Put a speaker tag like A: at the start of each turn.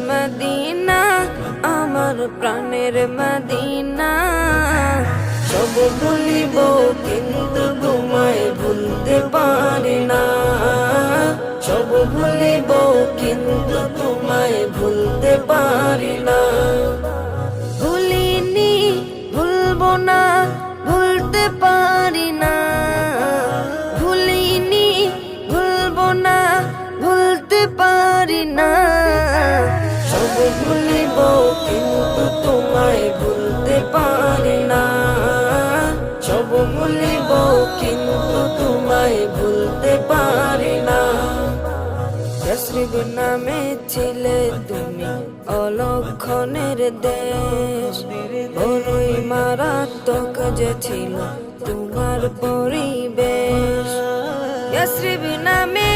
A: Medina, আমার প্রাণের Medina. সব ভুলিব কিন্তু তোমায় ভুলতে পারি না, সব ভুলিব কিন্তু তোমায় ভুলতে পারি না। ভুলিনি, ভুলবো না, ভুলতে পারি না। ভুলিনি, ভুলবো না, ভুলতে পারি না। সব ভুলিব কিন্তু তোমায় ভুলতে পারি না, সব ভুলিব কিন্তু তোমায় ভুলতে পারি না। ইয়াসরিব নামে ছিলে তুমি অলক্ষণের দেশ, বড়ই মারাত্মক যে ছিল তোমার পরিবেশ। ইয়াসরিব নামে